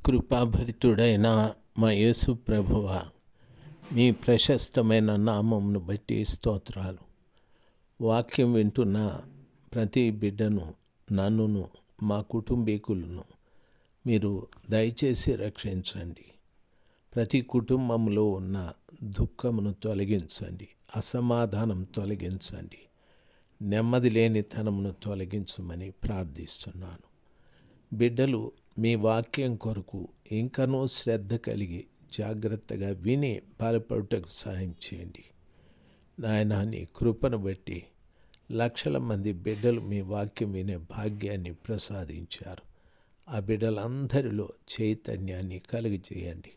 కృపాభరితుడైన మా యేసు ప్రభువా, మీ ప్రశస్తమైన నామమును బట్టి స్తోత్రాలు. వాక్యం వింటున్న ప్రతి బిడ్డను, నన్నును, మా కుటుంబీకులను మీరు దయచేసి రక్షించండి. ప్రతి కుటుంబంలో ఉన్న దుఃఖమును తొలగించండి, అసమాధానం తొలగించండి, నెమ్మది లేనితనమును తొలగించమని ప్రార్థిస్తున్నాను. బిడ్డలు మీ వాక్యం కొరకు ఇంకనూ శ్రద్ధ కలిగి జాగ్రత్తగా విని బలపడుటకు సహాయం చేయండి. నాయనా, నీ కృపను బట్టి లక్షల మంది బిడ్డలు మీ వాక్యం వినే భాగ్యాన్ని ప్రసాదించారు. ఆ బిడ్డలందరిలో చైతన్యాన్ని కలుగజేయండి.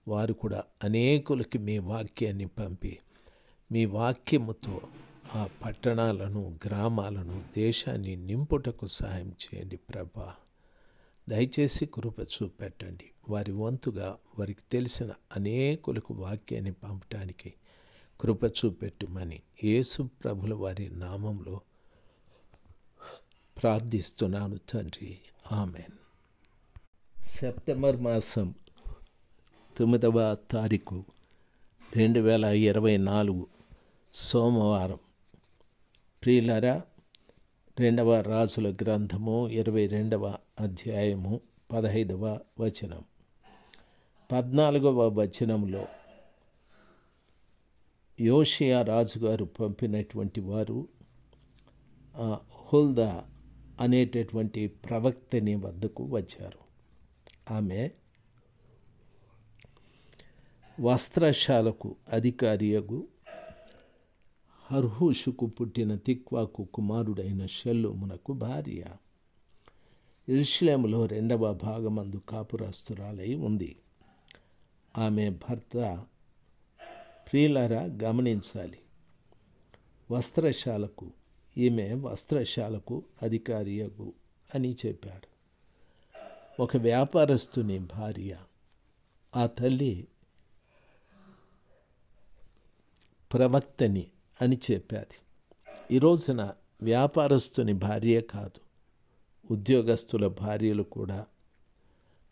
వారు కూడా అనేకులకి మీ వాక్యాన్ని పంపి మీ వాక్యముతో ఆ పట్టణాలను, గ్రామాలను, దేశాన్ని నింపుటకు సహాయం చేయండి ప్రభా. దయచేసి కృప చూపెట్టండి. వారి వంతుగా వారికి తెలిసిన అనేకులకు వాక్యాన్ని పంపటానికి కృప చూపెట్టుమని యేసు ప్రభుల వారి నామంలో ప్రార్థిస్తున్నాను తండ్రి, ఆమెన్. సెప్టెంబర్ మాసం 9వ తారీఖు 2024 సోమవారం. ప్రియులారా, 2వ రాజుల గ్రంథము 22వ అధ్యాయము 15వ వచనం. 14వ వచనంలో యోషియా రాజుగారు పంపినటువంటి వారు హుల్దా అనేటటువంటి ప్రవక్తని వద్దకు వచ్చారు. ఆమె వస్త్రశాలకు అధికారియగు హర్హూషుకు పుట్టిన తిక్వాకు కుమారుడైన షల్లూమునకు భార్య. యెరూషలేములో 2వ భాగమందు కాపురస్తురాలై ఉంది. ఆమె భర్త, ప్రియులారా గమనించాలి, ఈమె వస్త్రశాలకు అధికారియగు అని చెప్పాడు. ఒక వ్యాపారస్తుని భార్య. ఆ తల్లి ప్రవక్తని అని చెప్పాది. ఈ రోజున వ్యాపారస్తుని భార్య కాదు, ఉద్యోగస్తుల భార్యలు కూడా,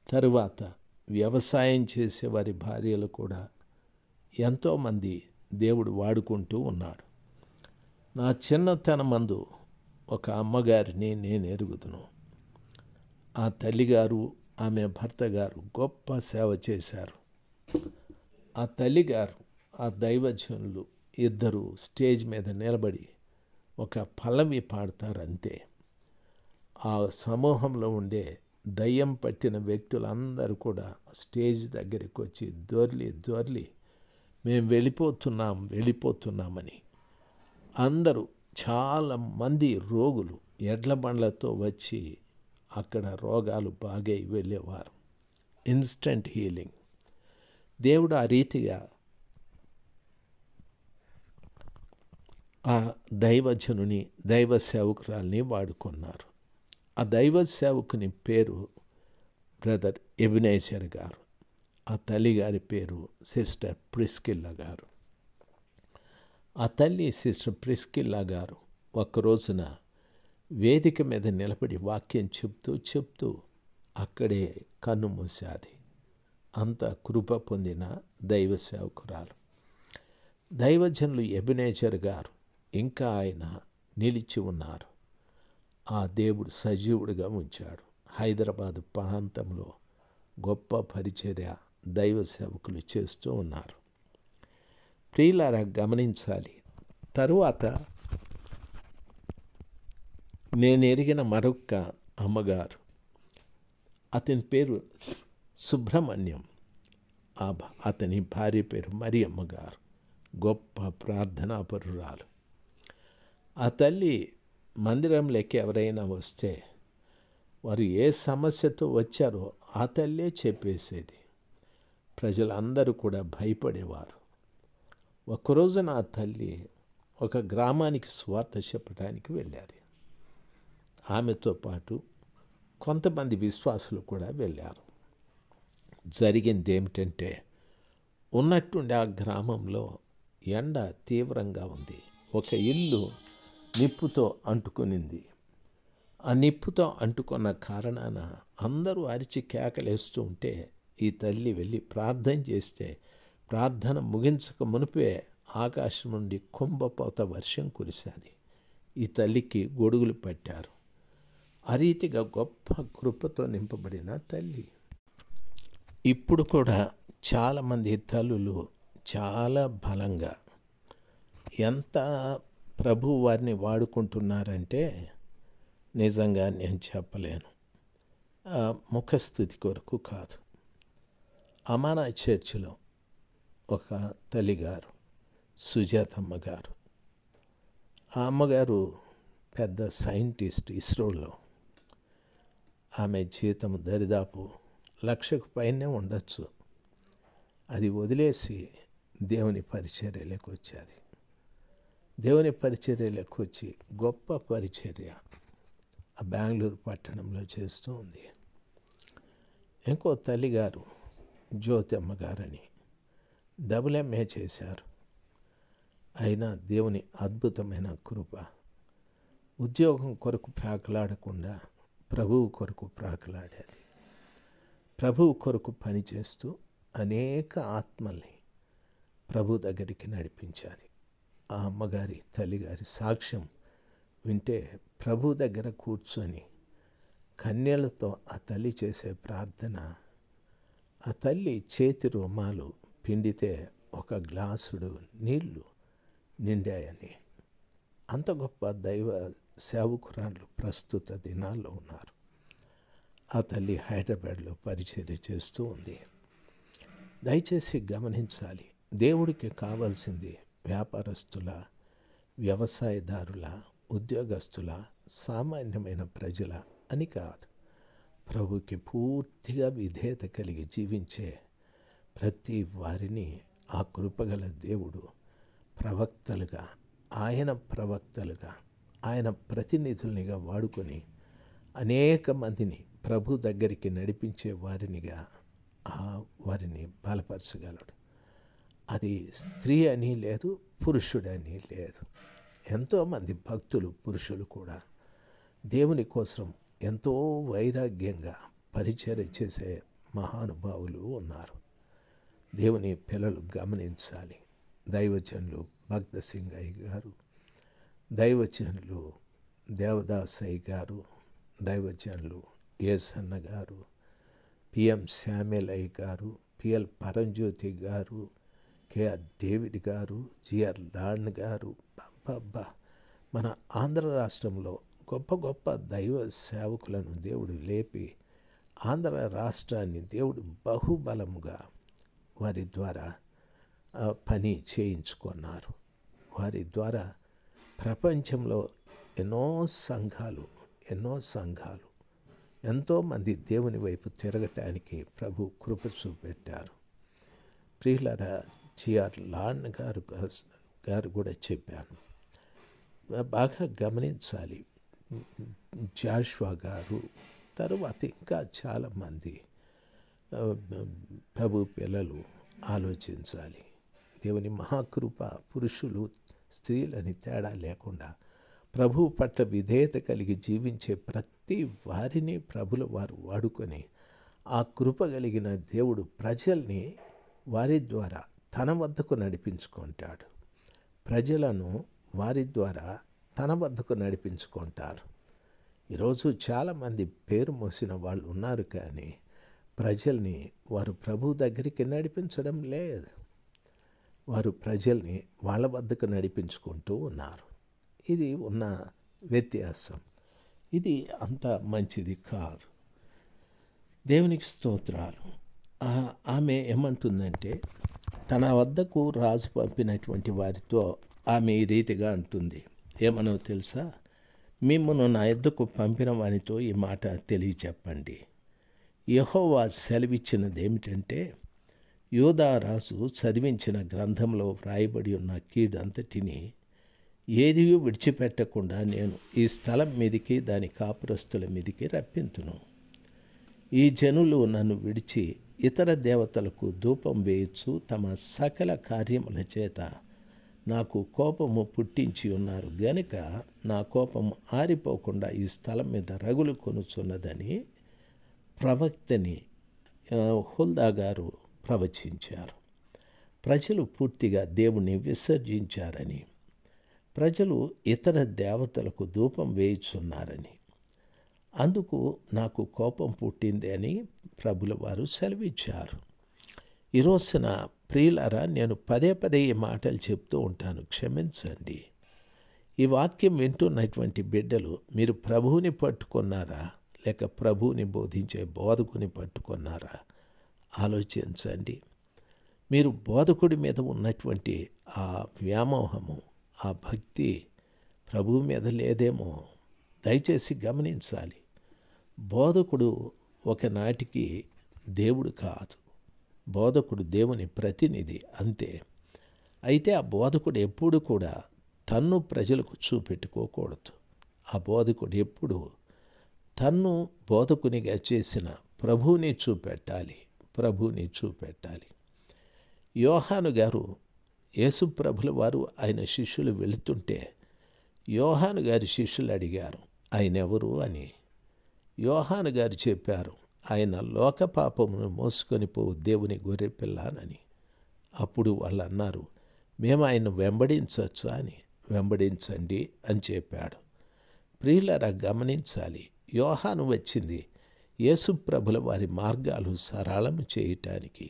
తరువాత వ్యవసాయం చేసేవారి భార్యలు కూడా ఎంతోమంది దేవుడు వాడుకుంటూ ఉన్నాడు. నా చిన్నతనమందు ఒక అమ్మగారిని నేను ఎరుగుదును. ఆ తల్లిగారు, ఆమె భర్త గారు గొప్ప సేవ చేశారు. ఆ తల్లిగారు, ఆ దైవజనులు ఇద్దరు స్టేజ్ మీద నిలబడి ఒక పల్లవి పాడతారంతే. ఆ సమూహంలో ఉండే దయ్యం పట్టిన వ్యక్తులందరూ కూడా స్టేజ్ దగ్గరికి వచ్చి దొర్లి మేము వెళ్ళిపోతున్నామని అందరూ, చాలామంది రోగులు ఎడ్ల బండ్లతో వచ్చి అక్కడ రోగాలు బాగై వెళ్ళేవారు. Instant healing. దేవుడు ఆ రీతిగా ఆ దైవజనుని, దైవ సేవకురాల్ని వాడుకున్నారు. ఆ దైవ సేవకుని పేరు బ్రదర్ ఎబినేజర్ గారు. ఆ తల్లిగారి పేరు సిస్టర్ ప్రిస్కిల్లా గారు. ఆ తల్లి సిస్టర్ ప్రిస్కిల్లా గారు ఒక్కరోజున వేదిక మీద నిలబడి వాక్యం చెప్తూ అక్కడే కన్ను మూసాది. అంత కృప పొందిన దైవ సేవకురాలు. దైవజనులు ఎబినేజర్ గారు ఇంకా ఆయన నిలిచి ఉన్నారు. ఆ దేవుడు సజీవుడిగా ఉంచాడు. హైదరాబాదు ప్రాంతంలో గొప్ప పరిచర్య దైవ సేవకులు చేస్తూ ఉన్నారు. ప్రియులారా గమనించాలి. తరువాత నేను ఎరిగిన మరొక అమ్మగారు, అతని పేరు సుబ్రహ్మణ్యం. అతని భార్య పేరు మరియమ్మ గారు. గొప్ప ప్రార్థనాపరురాలు. ఆ తల్లి మందిరంలోకి ఎవరైనా వస్తే వారు ఏ సమస్యతో వచ్చారో ఆ తల్లే చెప్పేసేది. ప్రజలందరూ కూడా భయపడేవారు. ఒక్కరోజున ఆ తల్లి ఒక గ్రామానికి సువార్త చెప్పడానికి వెళ్ళారు. ఆమెతో పాటు కొంతమంది విశ్వాసులు కూడా వెళ్ళారు. జరిగింది ఏమిటంటే, ఉన్నట్టుండి ఆ గ్రామంలో ఎండ తీవ్రంగా ఉంది. ఒక ఇల్లు నిప్పుతో అంటుకునింది. ఆ నిప్పుతో అంటుకున్న కారణాన అందరూ అరిచి కేకలేస్తూ ఉంటే ఈ తల్లి వెళ్ళి ప్రార్థన చేస్తే ప్రార్థన ముగించక మునిపే ఆకాశం నుండి కుంభపోత వర్షం కురిశాది. ఈ తల్లికి గొడుగులు పట్టారు. ఆ రీతిగా గొప్ప కృపతో నింపబడిన తల్లి. ఇప్పుడు కూడా చాలామంది తల్లులు చాలా బలంగా ఎంత ప్రభు వారిని వాడుకుంటున్నారంటే నిజంగా నేను చెప్పలేను. ముఖస్థుతి కొరకు కాదు. అమానా చర్చిలో ఒక తల్లిగారు సుజాతమ్మ గారు, ఆ అమ్మగారు పెద్ద సైంటిస్ట్ ఇస్రోలో. ఆమె జీతం దరిదాపు 1,00,000 పైనే ఉండొచ్చు. అది వదిలేసి దేవుని పరిచర్యలోకి వచ్చేది. దేవుని పరిచర్యలోకి వచ్చి గొప్ప పరిచర్య ఆ బెంగళూరు పట్టణంలో చేస్తూ ఉంది. ఇంకో తల్లిగారు జ్యోతి అమ్మగారని MA చేశారు. అయినా దేవుని అద్భుతమైన కృప. ఉద్యోగం కొరకు ప్రాకులాడకుండా ప్రభువు కొరకు ప్రాకులాడేది. ప్రభువు కొరకు పనిచేస్తూ అనేక ఆత్మల్ని ప్రభు దగ్గరికి నడిపించాలి. ఆ అమ్మగారి తల్లిగారి సాక్ష్యం వింటే ప్రభు దగ్గర కూర్చొని కన్యలతో ఆ తల్లి చేసే ప్రార్థన, ఆ తల్లి చేతి రుమాలు పిండితే ఒక గ్లాసుడు నీళ్లు నిండాయని. అంత గొప్ప దైవ సేవకురాళ్ళు ప్రస్తుత దినాల్లో ఉన్నారు. ఆ తల్లి హైదరాబాద్లో పరిచర్య చేస్తూ ఉంది. దయచేసి గమనించాలి, దేవుడికి కావాల్సింది వ్యాపారస్తుల, వ్యవసాయదారుల, ఉద్యోగస్తుల, సామాన్యమైన ప్రజల అని కాదు. ప్రభుకి పూర్తిగా విధేయత కలిగి జీవించే ప్రతి వారిని ఆ కృపగల దేవుడు ప్రవక్తలుగా, ఆయన ప్రతినిధుల్నిగా వాడుకొని అనేక మందిని ప్రభు దగ్గరికి నడిపించే వారినిగా వారిని బలపరచగలడు. అది స్త్రీ అని లేదు, పురుషుడని లేదు. ఎంతోమంది భక్తులు, పురుషులు కూడా దేవుని కోసం ఎంతో వైరాగ్యంగా పరిచర్య చేసే మహానుభావులు ఉన్నారు. దేవుని పిల్లలు గమనించాలి. దైవజనులు భక్త సింగయ్య గారు, దైవజనులు దేవదాసయ్య గారు, దైవజనులు ఏసన్న గారు, PM శామ్యులయ్య గారు, PL పరంజ్యోతి గారు, KR డేవిడ్ గారు, GR లాన్ గారు, మన ఆంధ్ర రాష్ట్రంలో గొప్ప గొప్ప దైవ సేవకులను దేవుడు లేపి ఆంధ్ర రాష్ట్రాన్ని దేవుడు బహుబలముగా వారి ద్వారా పని చేయించుకున్నారు. వారి ద్వారా ప్రపంచంలో ఎన్నో సంఘాలు ఎంతోమంది దేవుని వైపు తిరగటానికి ప్రభు కృప చూపెట్టారు. ప్రియులారా, GR లాన్ గారు కూడా చెప్పాను. బాగా గమనించాలి. జాషువా గారు, తరువాత ఇంకా చాలామంది ప్రభు పిల్లలు ఆలోచించాలి. దేవుని మహాకృప పురుషులు స్త్రీలని తేడా లేకుండా ప్రభు పట్ల విధేయత కలిగి జీవించే ప్రతి వారిని ప్రభుల వారు వాడుకొని ఆ కృప కలిగిన దేవుడు ప్రజల్ని వారి ద్వారా తన వద్దకు నడిపించుకుంటాడు. ప్రజలను వారి ద్వారా తన వద్దకు నడిపించుకుంటారు. ఈరోజు చాలామంది పేరు మోసిన వాళ్ళు ఉన్నారు, కానీ ప్రజల్ని వారు ప్రభు దగ్గరికి నడిపించడం లేదు. వారు ప్రజల్ని వాళ్ళ వద్దకు నడిపించుకుంటూ ఉన్నారు. ఇది ఉన్న వ్యత్యాసం. ఇది అంత మంచిది కాదు. దేవునికి స్తోత్రాలు. ఆమె ఏమంటుందంటే, తన వద్దకు రాజు పంపినటువంటి వారితో ఆమె ఈ రీతిగా అంటుంది. ఏమనో తెలుసా? మిమ్మును నా యొద్దకు పంపిన వానితో ఈ మాట తెలియచెప్పండి. యెహోవా సెలవిచ్చినది ఏమిటంటే, యూదా రాజు చదివించిన గ్రంథంలో వ్రాయబడి ఉన్న కీడంతటిని ఏదీ విడిచిపెట్టకుండా నేను ఈ స్థలం మీదికి దాని కాపురస్తుల మీదికి రప్పింతును. ఈ జనులు నన్ను విడిచి ఇతర దేవతలకు ధూపం వేయచ్చు తమ సకల కార్యముల చేత నాకు కోపము పుట్టించి ఉన్నారు గనుక నా కోపము ఆరిపోకుండా ఈ స్థలం మీద రగులు కొనుచున్నదని ప్రవక్తని హుల్దా గారు ప్రవచించారు. ప్రజలు పూర్తిగా దేవుణ్ణి విసర్జించారని, ప్రజలు ఇతర దేవతలకు ధూపం వేయుచున్నారని, అందుకు నాకు కోపం పుట్టింది అని ప్రభుల వారు సెలవిచ్చారు. ఈ రోజున ప్రియులారా, నేను పదే పదే ఈ మాటలు చెప్తూ ఉంటాను, క్షమించండి. ఈ వాక్యం వింటున్నటువంటి బిడ్డలు, మీరు ప్రభువుని పట్టుకున్నారా లేక ప్రభువుని బోధించే బోధకుని పట్టుకున్నారా? ఆలోచించండి. మీరు బోధకుడి మీద ఉన్నటువంటి ఆ వ్యామోహము, ఆ భక్తి ప్రభువు మీద లేదేమో దయచేసి గమనించాలి. బోధకుడు ఒకనాటికి దేవుడు కాదు, బోధకుడు దేవుని ప్రతినిధి అంతే. అయితే ఆ బోధకుడు ఎప్పుడు కూడా తన్ను ప్రజలకు చూపెట్టుకోకూడదు. ఆ బోధకుడు ఎప్పుడు తన్ను బోధకునిగా చేసిన ప్రభువుని చూపెట్టాలి. యోహాను గారు, యేసు ప్రభుల వారు ఆయన శిష్యులు వెళుతుంటే యోహాను గారి శిష్యులు అడిగారు, ఆయన ఎవరు అని. యోహాను గారు చెప్పారు, ఆయన లోక పాపమును మోసుకొని పోవు దేవుని గొర్రెపిల్లనని. అప్పుడు వాళ్ళు అన్నారు, మేము ఆయన వెంబడించవచ్చా అని. వెంబడించండి అని చెప్పాడు. ప్రియులారా, గమనించాలి. యోహాను వచ్చింది యేసు ప్రభుల వారి మార్గాలు సరళము చేయటానికి.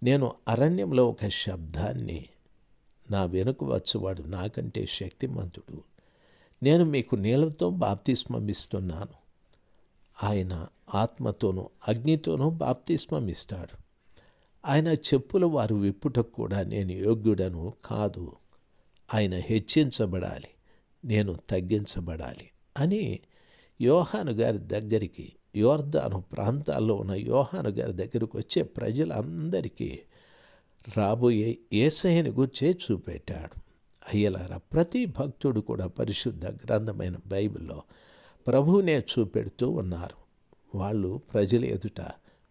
నేను అరణ్యంలో ఒక శబ్దాన్ని, నా వెనుక వచ్చేవాడు నాకంటే శక్తిమంతుడు, నేను మీకు నీళ్లతో బాప్తిస్మం ఇస్తున్నాను, ఆయన ఆత్మతోనూ అగ్నితోనూ బాప్తిస్మం ఇస్తాడు. ఆయన చెప్పుల వారు విప్పుటకు కూడా నేను యోగ్యుడను కాదు. ఆయన హెచ్చించబడాలి, నేను తగ్గించబడాలి అని యోహాను గారి దగ్గరికి, యోర్దాను ప్రాంతాల్లో ఉన్న యోహాను గారి దగ్గరికి వచ్చే ప్రజలందరికీ రాబోయే యేసయ్యని గుర్చే చూపెట్టాడు. అయ్యలారా, ప్రతి భక్తుడు కూడా పరిశుద్ధ గ్రంథమైన బైబిల్లో ప్రభువునే చూపెడుతూ ఉన్నారు. వాళ్ళు ప్రజల ఎదుట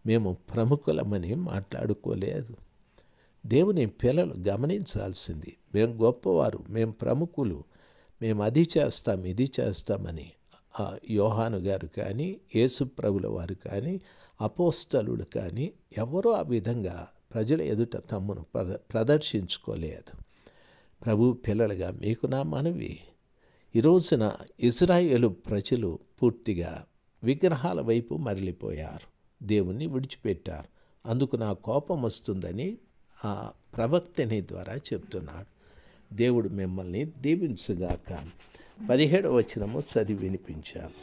మేము ప్రముఖులమని మాట్లాడుకోలేదు. దేవుని పిల్లలు గమనించాల్సింది, మేము గొప్పవారు, మేము ప్రముఖులు, మేము అది చేస్తాం ఇది చేస్తామని యోహాను గారు కానీ, యేసు ప్రభుల వారు కానీ, అపోస్తలుడు కానీ ఎవరూ ఆ విధంగా ప్రజల ఎదుట తమ్మును ప్రదర్శించుకోలేదు. ప్రభు పిల్లలుగా మీకు నా మనవి, ఈ రోజున ఇజ్రాయేలు ప్రజలు పూర్తిగా విగ్రహాల వైపు మరలిపోయారు, దేవుణ్ణి విడిచిపెట్టారు. అందుకు నా కోపం వస్తుందని ఆ ప్రవక్తని ద్వారా చెప్తున్నాడు. దేవుడు మిమ్మల్ని దీవించుగాక. 17వ వచనము చదివి వినిపించాను.